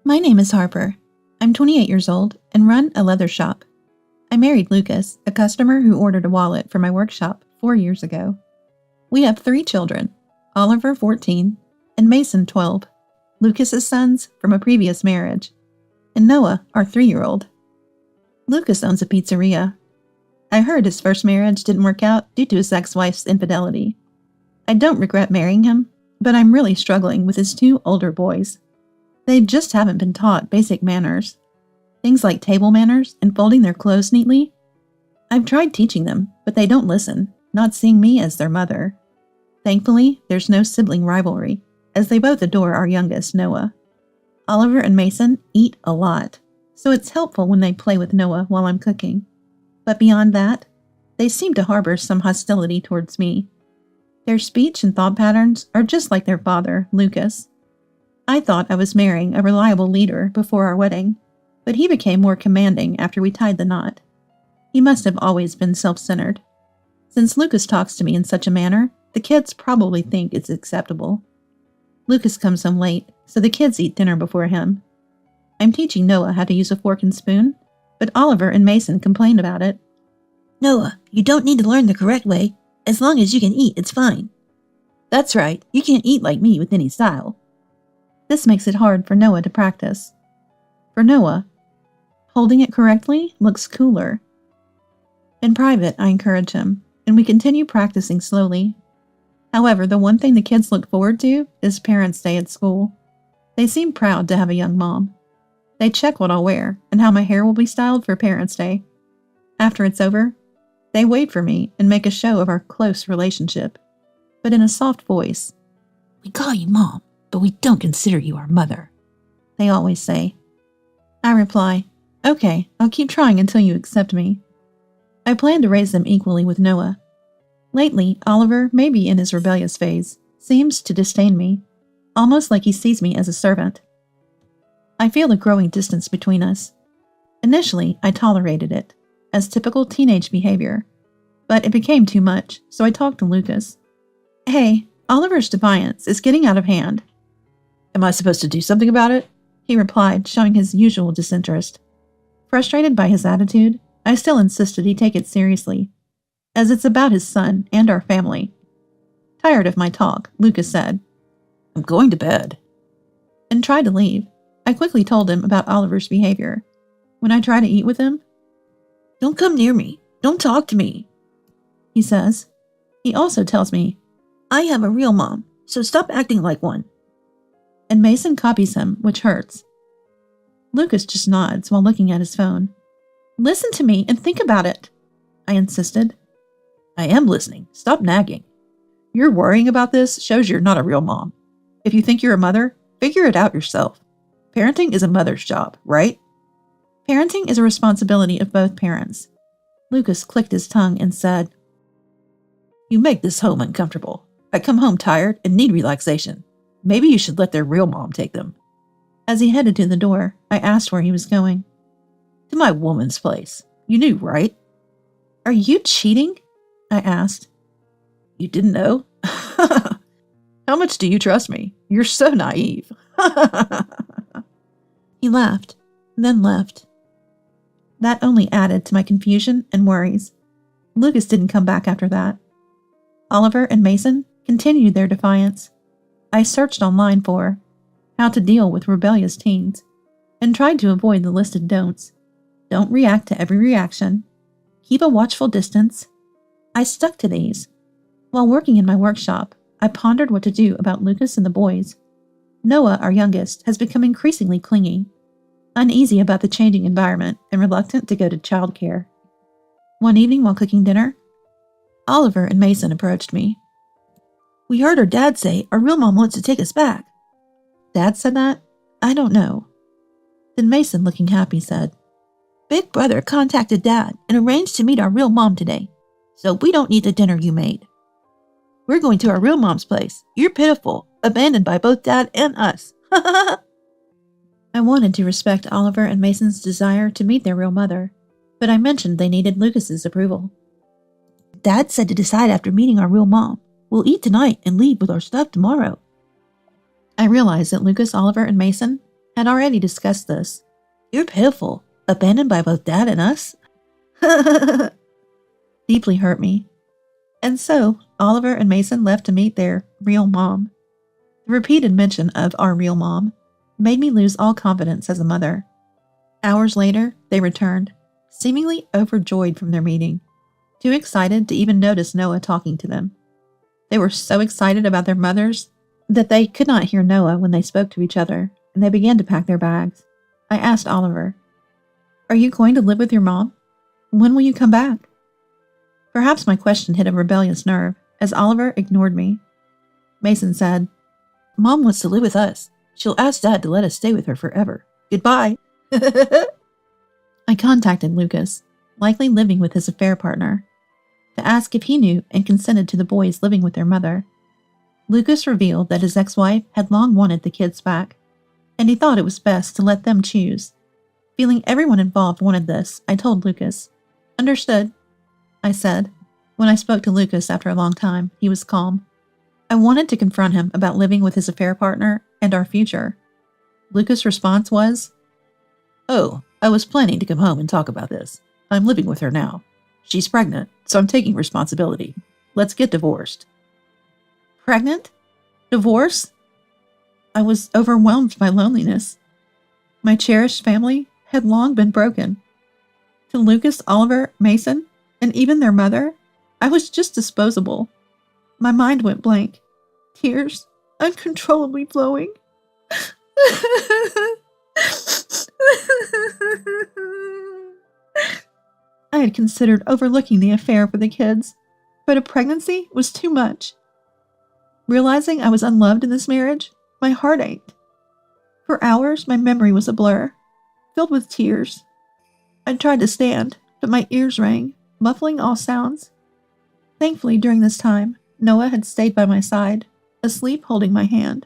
My name is Harper. I'm 28 years old and run a leather shop. I married Lucas, a customer who ordered a wallet for my workshop 4 years ago. We have 3 children, Oliver, 14, and Mason, 12, Lucas's sons from a previous marriage, and Noah, our 3-year-old. Lucas owns a pizzeria. I heard his first marriage didn't work out due to his ex-wife's infidelity. I don't regret marrying him, but I'm really struggling with his 2 older boys. They just haven't been taught basic manners. Things like table manners and folding their clothes neatly. I've tried teaching them, but they don't listen, not seeing me as their mother. Thankfully, there's no sibling rivalry, as they both adore our youngest, Noah. Oliver and Mason eat a lot, so it's helpful when they play with Noah while I'm cooking. But beyond that, they seem to harbor some hostility towards me. Their speech and thought patterns are just like their father, Lucas. I thought I was marrying a reliable leader before our wedding, but he became more commanding after we tied the knot. He must have always been self-centered. Since Lucas talks to me in such a manner, the kids probably think it's acceptable. Lucas comes home late, so the kids eat dinner before him. I'm teaching Noah how to use a fork and spoon, but Oliver and Mason complain about it. Noah, you don't need to learn the correct way. As long as you can eat, it's fine. That's right, you can't eat like me with any style. This makes it hard for Noah to practice. For Noah, holding it correctly looks cooler. In private, I encourage him, and we continue practicing slowly. However, the one thing the kids look forward to is Parents' Day at school. They seem proud to have a young mom. They check what I'll wear and how my hair will be styled for Parents' Day. After it's over, they wait for me and make a show of our close relationship, but in a soft voice. We call you Mom, but we don't consider you our mother, they always say. I reply, okay, I'll keep trying until you accept me. I plan to raise them equally with Noah. Lately, Oliver, maybe in his rebellious phase, seems to disdain me, almost like he sees me as a servant. I feel a growing distance between us. Initially, I tolerated it, as typical teenage behavior, but it became too much, so I talked to Lucas. Hey, Oliver's defiance is getting out of hand. Am I supposed to do something about it? He replied, showing his usual disinterest. Frustrated by his attitude, I still insisted he take it seriously, as it's about his son and our family. Tired of my talk, Lucas said, I'm going to bed, and tried to leave. I quickly told him about Oliver's behavior. When I try to eat with him, don't come near me. Don't talk to me, he says. He also tells me, I have a real mom, so stop acting like one. And Mason copies him, which hurts. Lucas just nods while looking at his phone. Listen to me and think about it, I insisted. I am listening. Stop nagging. You're worrying about this shows you're not a real mom. If you think you're a mother, figure it out yourself. Parenting is a mother's job, right? Parenting is a responsibility of both parents. Lucas clicked his tongue and said, You make this home uncomfortable. I come home tired and need relaxation. Maybe you should let their real mom take them. As he headed to the door, I asked where he was going. To my woman's place. You knew, right? Are you cheating? I asked. You didn't know? How much do you trust me? You're so naive. He laughed, then left. That only added to my confusion and worries. Lucas didn't come back after that. Oliver and Mason continued their defiance. I searched online for how to deal with rebellious teens and tried to avoid the listed don'ts. Don't react to every reaction. Keep a watchful distance. I stuck to these. While working in my workshop, I pondered what to do about Lucas and the boys. Noah, our youngest, has become increasingly clingy, uneasy about the changing environment and reluctant to go to childcare. One evening while cooking dinner, Oliver and Mason approached me. We heard our dad say our real mom wants to take us back. Dad said that? I don't know. Then Mason, looking happy, said, Big brother contacted Dad and arranged to meet our real mom today, so we don't need the dinner you made. We're going to our real mom's place. You're pitiful, abandoned by both Dad and us. I wanted to respect Oliver and Mason's desire to meet their real mother, but I mentioned they needed Lucas's approval. Dad said to decide after meeting our real mom. We'll eat tonight and leave with our stuff tomorrow. I realized that Lucas, Oliver, and Mason had already discussed this. You're pitiful, abandoned by both Dad and us? Deeply hurt me. And so, Oliver and Mason left to meet their real mom. The repeated mention of our real mom made me lose all confidence as a mother. Hours later, they returned, seemingly overjoyed from their meeting, too excited to even notice Noah talking to them. They were so excited about their mothers that they could not hear Noah when they spoke to each other, and they began to pack their bags. I asked Oliver, "Are you going to live with your mom? When will you come back?" Perhaps my question hit a rebellious nerve, as Oliver ignored me. Mason said, Mom wants to live with us. She'll ask Dad to let us stay with her forever. Goodbye. I contacted Lucas, likely living with his affair partner, to ask if he knew and consented to the boys living with their mother. Lucas revealed that his ex-wife had long wanted the kids back, and he thought it was best to let them choose. Feeling everyone involved wanted this, I told Lucas. "Understood," I said. When I spoke to Lucas after a long time, he was calm. I wanted to confront him about living with his affair partner and our future. Lucas' response was, "Oh, I was planning to come home and talk about this. I'm living with her now. She's pregnant, so I'm taking responsibility. Let's get divorced." Pregnant? Divorce? I was overwhelmed by loneliness. My cherished family had long been broken. To Lucas, Oliver, Mason, and even their mother, I was just disposable. My mind went blank, tears uncontrollably flowing. I had considered overlooking the affair for the kids, but a pregnancy was too much. Realizing I was unloved in this marriage, my heart ached. For hours, my memory was a blur, filled with tears. I tried to stand, but my ears rang, muffling all sounds. Thankfully, during this time, Noah had stayed by my side, asleep holding my hand.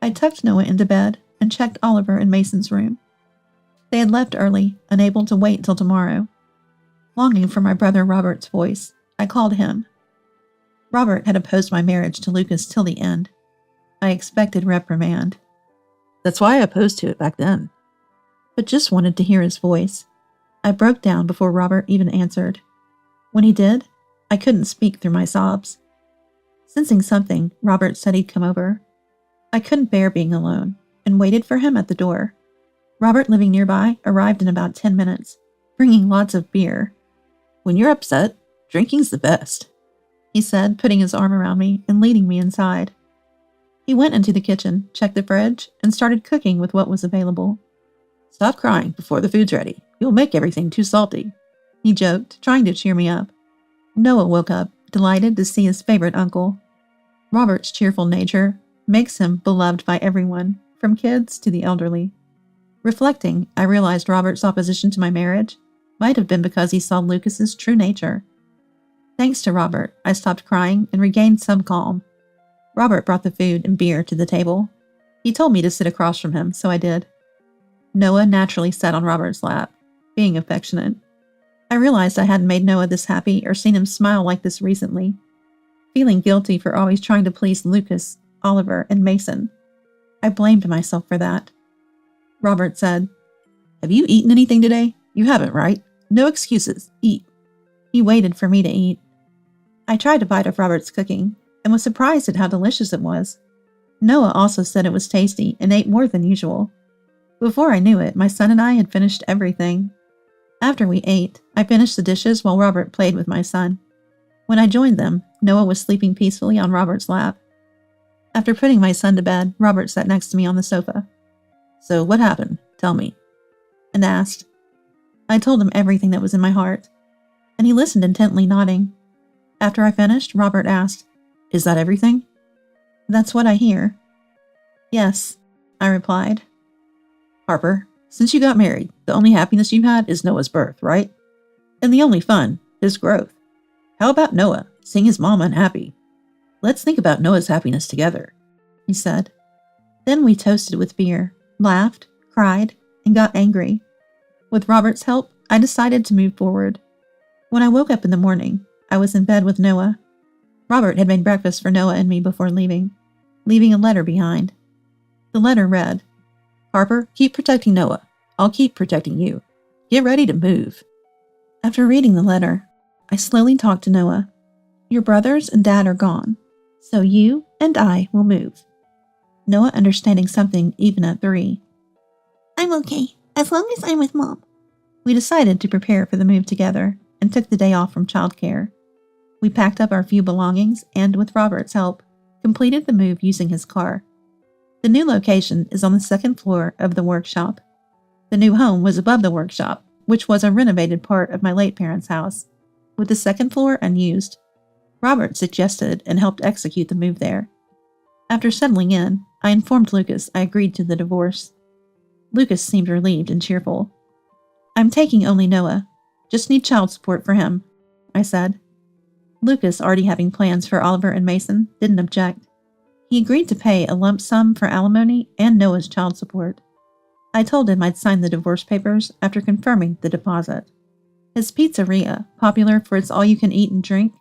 I tucked Noah into bed and checked Oliver and Mason's room. They had left early, unable to wait till tomorrow. Longing for my brother Robert's voice, I called him. Robert had opposed my marriage to Lucas till the end. I expected reprimand. That's why I opposed to it back then. But just wanted to hear his voice. I broke down before Robert even answered. When he did, I couldn't speak through my sobs. Sensing something, Robert said he'd come over. I couldn't bear being alone, and waited for him at the door. Robert, living nearby, arrived in about 10 minutes, bringing lots of beer. "When you're upset, drinking's the best," he said, putting his arm around me and leading me inside. He went into the kitchen, checked the fridge, and started cooking with what was available. "Stop crying before the food's ready. You'll make everything too salty," he joked, trying to cheer me up. Noah woke up, delighted to see his favorite uncle. Robert's cheerful nature makes him beloved by everyone, from kids to the elderly. Reflecting, I realized Robert's opposition to my marriage might have been because he saw Lucas's true nature. Thanks to Robert, I stopped crying and regained some calm. Robert brought the food and beer to the table. He told me to sit across from him, so I did. Noah naturally sat on Robert's lap, being affectionate. I realized I hadn't made Noah this happy or seen him smile like this recently. Feeling guilty for always trying to please Lucas, Oliver, and Mason, I blamed myself for that. Robert said, "Have you eaten anything today? You haven't, right? No excuses. Eat." He waited for me to eat. I tried a bite of Robert's cooking and was surprised at how delicious it was. Noah also said it was tasty and ate more than usual. Before I knew it, my son and I had finished everything. After we ate, I finished the dishes while Robert played with my son. When I joined them, Noah was sleeping peacefully on Robert's lap. After putting my son to bed, Robert sat next to me on the sofa. "So what happened? Tell me," and asked. I told him everything that was in my heart, and he listened intently, nodding. After I finished, Robert asked, "Is that everything?" "That's what I hear." "Yes," I replied. "Harper, since you got married, the only happiness you've had is Noah's birth, right? And the only fun, his growth. How about Noah, seeing his mom unhappy? Let's think about Noah's happiness together," he said. Then we toasted with beer, laughed, cried, and got angry. With Robert's help, I decided to move forward. When I woke up in the morning, I was in bed with Noah. Robert had made breakfast for Noah and me before leaving a letter behind. The letter read, Harper, keep protecting Noah. I'll keep protecting you. Get ready to move. After reading the letter, I slowly talked to Noah. Your brothers and dad are gone, so you and I will move. Noah understanding something even at 3. I'm okay, as long as I'm with Mom. We decided to prepare for the move together and took the day off from childcare. We packed up our few belongings and, with Robert's help, completed the move using his car. The new location is on the 2nd floor of the workshop. The new home was above the workshop, which was a renovated part of my late parents' house, with the 2nd floor unused. Robert suggested and helped execute the move there. After settling in, I informed Lucas I agreed to the divorce. Lucas seemed relieved and cheerful. I'm taking only Noah. Just need child support for him, I said. Lucas, already having plans for Oliver and Mason, didn't object. He agreed to pay a lump sum for alimony and Noah's child support. I told him I'd sign the divorce papers after confirming the deposit. His pizzeria, popular for its all-you-can-eat and drink,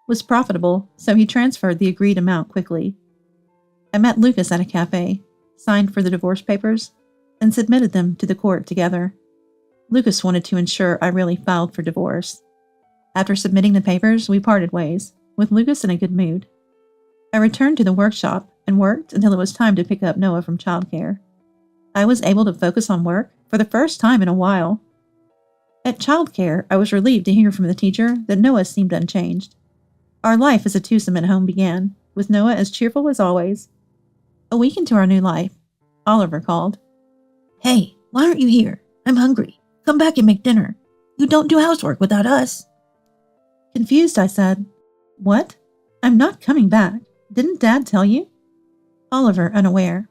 was profitable, so he transferred the agreed amount quickly. I met Lucas at a cafe, signed for the divorce papers, and submitted them to the court together. Lucas wanted to ensure I really filed for divorce. After submitting the papers, we parted ways, with Lucas in a good mood. I returned to the workshop and worked until it was time to pick up Noah from childcare. I was able to focus on work for the first time in a while. At childcare, I was relieved to hear from the teacher that Noah seemed unchanged. Our life as a twosome at home began, with Noah as cheerful as always. A week into our new life, Oliver called. Hey, why aren't you here? I'm hungry. Come back and make dinner. You don't do housework without us. Confused, I said, What? I'm not coming back. Didn't Dad tell you? Oliver, unaware.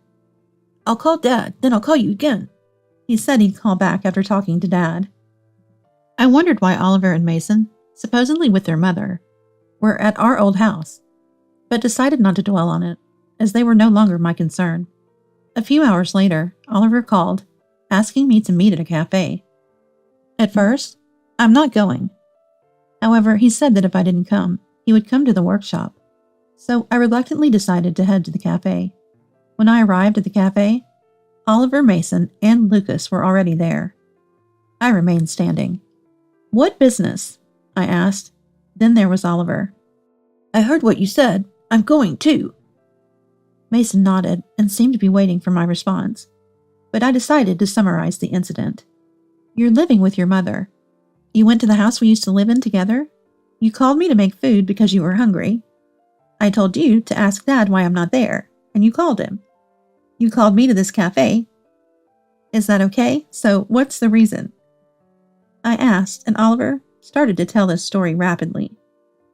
I'll call Dad, then I'll call you again. He said he'd call back after talking to Dad. I wondered why Oliver and Mason, supposedly with their mother, were at our old house, but decided not to dwell on it, as they were no longer my concern. A few hours later, Oliver called, asking me to meet at a cafe. At first, I'm not going. However, he said that if I didn't come, he would come to the workshop. So I reluctantly decided to head to the cafe. When I arrived at the cafe, Oliver, Mason, and Lucas were already there. I remained standing. What business? I asked. Then there was Oliver. I heard what you said. I'm going too. Mason nodded and seemed to be waiting for my response. But I decided to summarize the incident. You're living with your mother. You went to the house we used to live in together. You called me to make food because you were hungry. I told you to ask Dad why I'm not there, and you called him. You called me to this cafe. Is that okay? So what's the reason? I asked, and Oliver started to tell his story rapidly.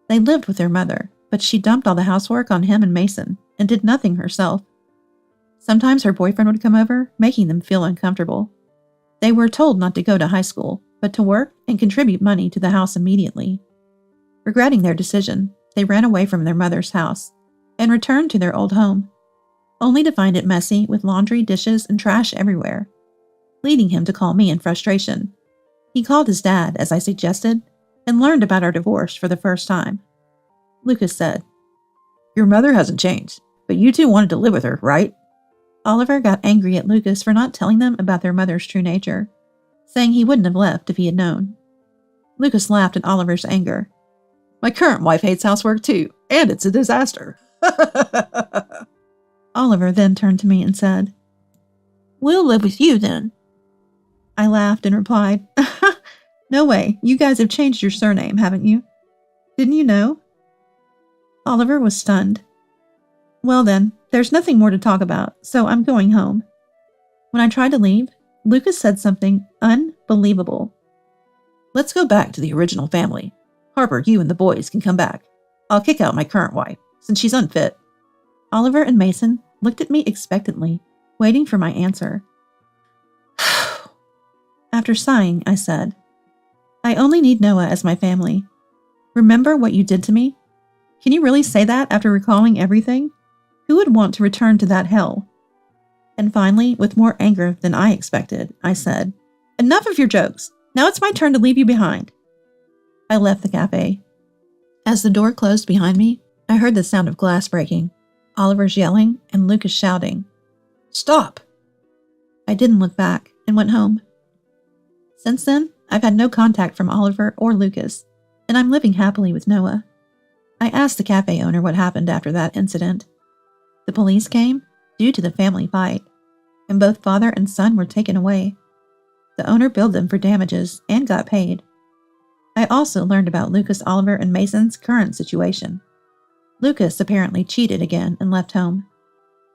They lived with their mother, but she dumped all the housework on him and Mason and did nothing herself. Sometimes her boyfriend would come over, making them feel uncomfortable. They were told not to go to high school, but to work and contribute money to the house immediately. Regretting their decision, they ran away from their mother's house and returned to their old home, only to find it messy with laundry, dishes, and trash everywhere, leading him to call me in frustration. He called his dad, as I suggested, and learned about our divorce for the first time. Lucas said, Your mother hasn't changed, but you two wanted to live with her, right? Oliver got angry at Lucas for not telling them about their mother's true nature, saying he wouldn't have left if he had known. Lucas laughed at Oliver's anger. My current wife hates housework too, and it's a disaster. Oliver then turned to me and said, We'll live with you then. I laughed and replied, No way, you guys have changed your surname, haven't you? Didn't you know? Oliver was stunned. Well then, there's nothing more to talk about, so I'm going home. When I tried to leave, Lucas said something unbelievable. Let's go back to the original family. Harper, you and the boys can come back. I'll kick out my current wife, since she's unfit. Oliver and Mason looked at me expectantly, waiting for my answer. After sighing, I said, I only need Noah as my family. Remember what you did to me? Can you really say that after recalling everything? Who would want to return to that hell? And finally, with more anger than I expected, I said, Enough of your jokes. Now it's my turn to leave you behind. I left the cafe. As the door closed behind me, I heard the sound of glass breaking, Oliver's yelling, and Lucas shouting, Stop! I didn't look back and went home. Since then, I've had no contact from Oliver or Lucas, and I'm living happily with Noah. I asked the cafe owner what happened after that incident. The police came due to the family fight, and both father and son were taken away. The owner billed them for damages and got paid. I also learned about Lucas, Oliver, and Mason's current situation. Lucas apparently cheated again and left home.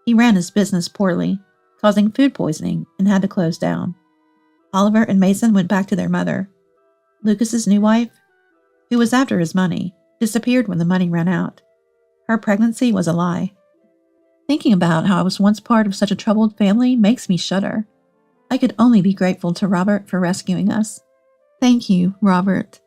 He ran his business poorly, causing food poisoning, and had to close down. Oliver and Mason went back to their mother. Lucas's new wife, who was after his money, disappeared when the money ran out. Her pregnancy was a lie. Thinking about how I was once part of such a troubled family makes me shudder. I could only be grateful to Robert for rescuing us. Thank you, Robert.